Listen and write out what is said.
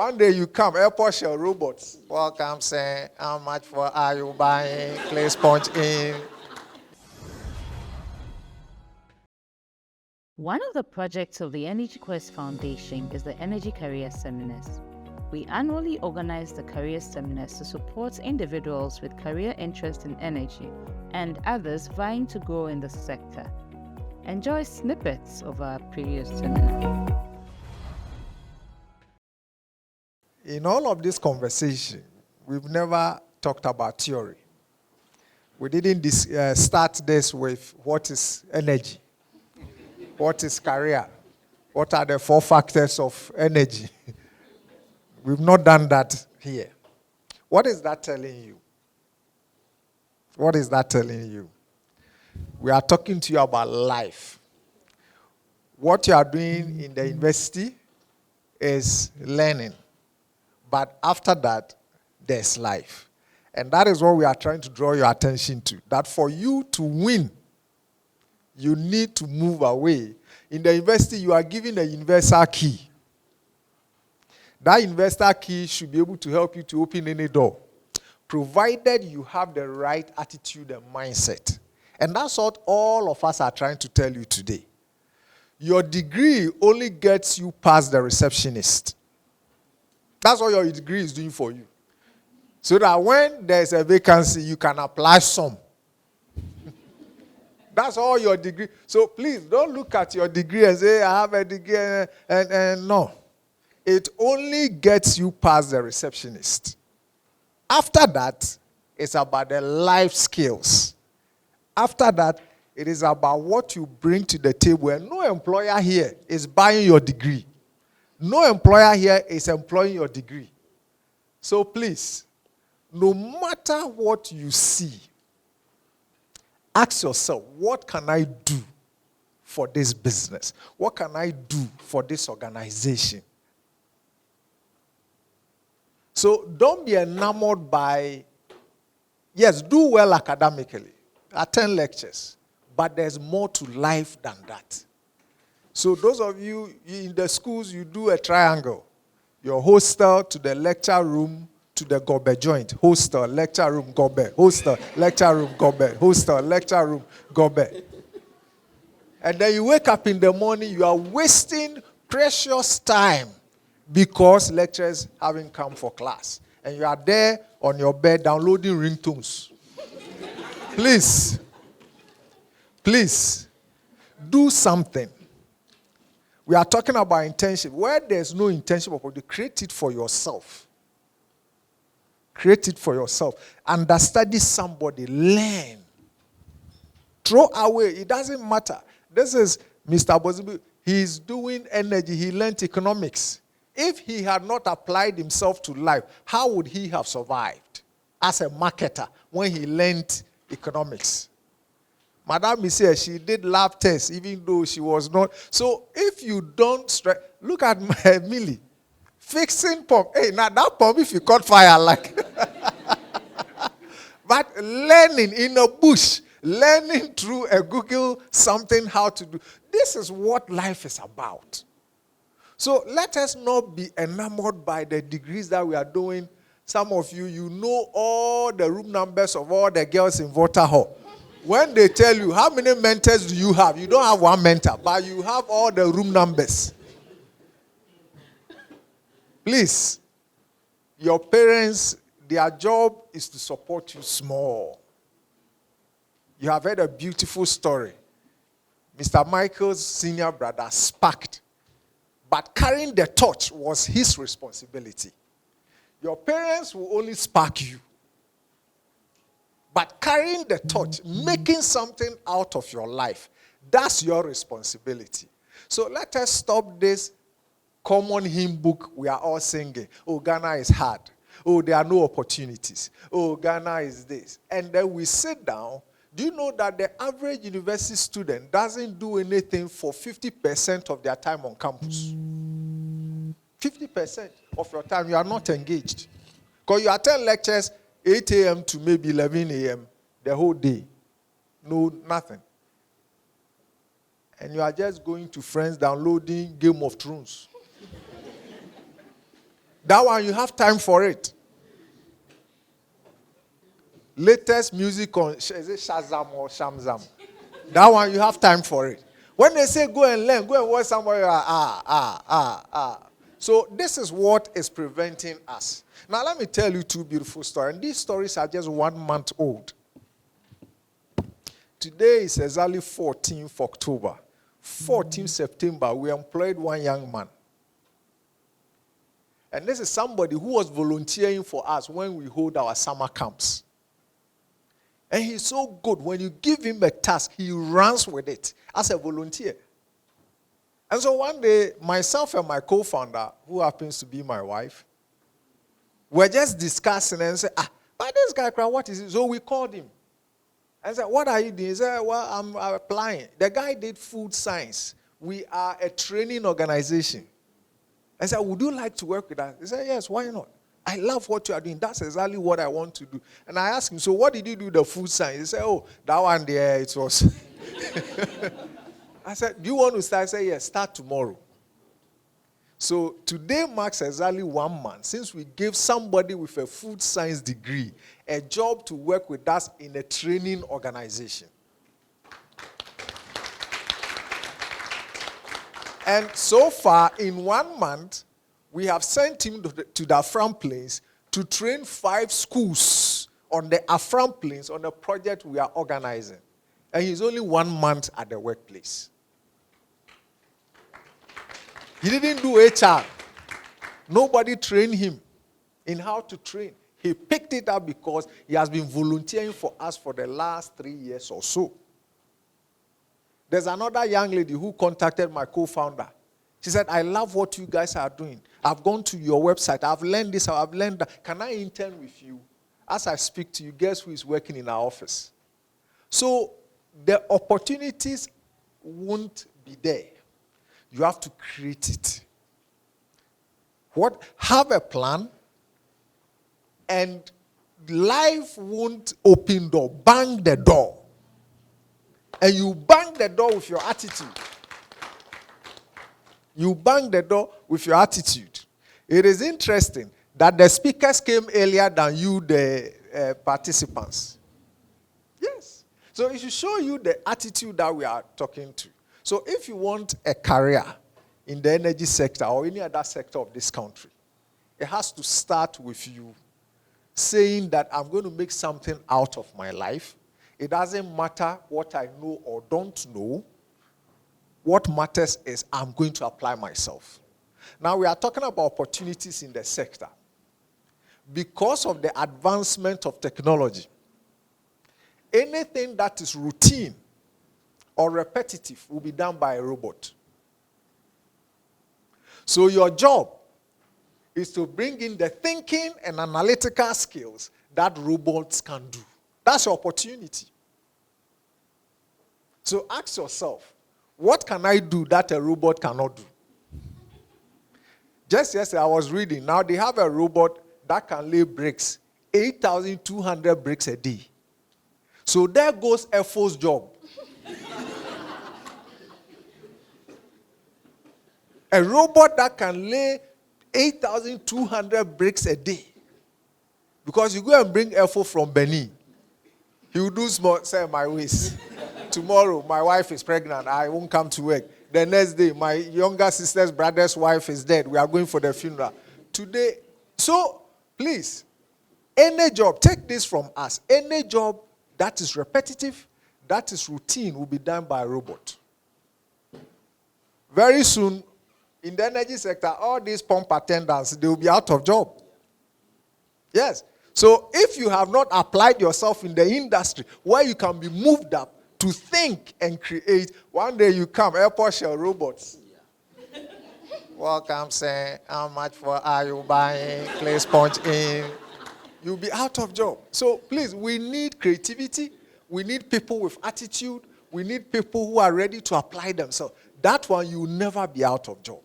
One day you come, airport shell robots. Welcome, saying, how much are you buying? Please punch in. One of the projects of the Energy Quest Foundation is the Energy Career Seminars. We annually organize the career seminars to support individuals with career interest in energy and others vying to grow in the sector. Enjoy snippets of our previous seminar. In all of this conversation, we've never talked about theory. We didn't start this with what is energy, what is career, what are the 4 factors of energy. We've not done that here. What is that telling you? What is that telling you? We are talking to you about life. What you are doing in the university is learning. But after that, there's life. And that is what we are trying to draw your attention to. That for you to win, you need to move away. In the university, you are given a universal key. That universal key should be able to help you to open any door, provided you have the right attitude and mindset. And that's what all of us are trying to tell you today. Your degree only gets you past the receptionist. That's what your degree is doing for you. So that when there's a vacancy, you can apply some. That's all your degree. So please, don't look at your degree and say, I have a degree, and no. It only gets you past the receptionist. After that, it's about the life skills. After that, it is about what you bring to the table. And no employer here is buying your degree. No employer here is employing your degree. So please, no matter what you see, ask yourself, what can I do for this business? What can I do for this organization? So don't be enamored by, yes, do well academically, attend lectures, but there's more to life than that. So those of you in the schools, you do a triangle. Your hostel to the lecture room to the gobe joint. Hostel, lecture room, gobe. Hostel, lecture room, gobe. Hostel, lecture room, gobe. And then you wake up in the morning, you are wasting precious time because lecturers haven't come for class. And you are there on your bed downloading ringtones. Please, do something. We are talking about internship. Where there's no internship opportunity, create it for yourself. Create it for yourself. Understudy somebody. Learn. Throw away. It doesn't matter. This is Mr. Bozibu. He's doing energy. He learned economics. If he had not applied himself to life, how would he have survived as a marketer when he learned economics? Madam Monsieur, she did lab tests even though she was not. So if you don't look at Millie, fixing pump. Hey, now that pump, if you caught fire, like. But learning in a bush, learning through a Google something how to do. This is what life is about. So let us not be enamored by the degrees that we are doing. Some of you, you know all the room numbers of all the girls in Water Hall. When they tell you, how many mentors do you have? You don't have one mentor, but you have all the room numbers. Please, your parents, their job is to support you small. You have heard a beautiful story. Mr. Michael's senior brother sparked, but carrying the torch was his responsibility. Your parents will only spark you. But carrying the torch, making something out of your life, that's your responsibility. So let us stop this common hymn book we are all singing. Oh, Ghana is hard. Oh, there are no opportunities. Oh, Ghana is this. And then we sit down. Do you know that the average university student doesn't do anything for 50% of their time on campus? 50% of your time you are not engaged. Because you attend lectures 8 a.m. to maybe 11 a.m. the whole day. No, nothing. And you are just going to friends downloading Game of Thrones. That one, you have time for it. Latest music on, is it Shazam or Shamzam? That one, you have time for it. When they say go and learn, go and watch somewhere, So this is what is preventing us. Now let me tell you two beautiful stories. And these stories are just 1 month old. Today is exactly 14th October. 14th September, we employed one young man. And this is somebody who was volunteering for us when we hold our summer camps. And he's so good. When you give him a task, he runs with it as a volunteer. And so one day, myself and my co-founder, who happens to be my wife, were just discussing and said, but this guy, what is it? So we called him. And said, what are you doing? He said, well, I'm applying. The guy did food science. We are a training organization. I said, would you like to work with us? He said, yes, why not? I love what you are doing. That's exactly what I want to do. And I asked him, so what did you do the food science? He said, oh, that one there, it was. I said, do you want to start? I said, yes, start tomorrow. So today marks exactly 1 month since we gave somebody with a food science degree a job to work with us in a training organization. And so far, in 1 month, we have sent him to the Afram Plains to train 5 schools on the Afram Plains on a project we are organizing. And he's only 1 month at the workplace. He didn't do HR. Nobody trained him in how to train. He picked it up because he has been volunteering for us for the last 3 years or so. There's another young lady who contacted my co-founder. She said, I love what you guys are doing. I've gone to your website. I've learned this. I've learned that. Can I intern with you? As I speak to you, guess who is working in our office? So the opportunities won't be there. You have to create it. Have a plan, and life won't open door. Bang the door. And you bang the door with your attitude. You bang the door with your attitude. It is interesting that the speakers came earlier than you, the participants. Yes. So it should show you the attitude that we are talking to. So if you want a career in the energy sector or any other sector of this country, it has to start with you saying that I'm going to make something out of my life. It doesn't matter what I know or don't know. What matters is I'm going to apply myself. Now we are talking about opportunities in the sector. Because of the advancement of technology, anything that is routine or repetitive will be done by a robot. So your job is to bring in the thinking and analytical skills that robots can do. That's your opportunity. So ask yourself, what can I do that a robot cannot do? Just yesterday I was reading, now they have a robot that can lay bricks, 8,200 bricks a day. So there goes Effah's job. A robot that can lay 8,200 bricks a day. Because you go and bring Effah from Benin. He will do small, say my waist. Tomorrow, my wife is pregnant. I won't come to work. The next day, my younger sister's brother's wife is dead. We are going for the funeral. Today, so please, any job, take this from us. Any job that is repetitive, that is routine, will be done by a robot. Very soon, in the energy sector, all these pump attendants, they will be out of job. Yes. So if you have not applied yourself in the industry where you can be moved up to think and create, one day you come, airport shell robots. Yeah. Welcome, sir. How much are you buying? Please punch in. You'll be out of job. So please, we need creativity. We need people with attitude. We need people who are ready to apply themselves. That one, you will never be out of job.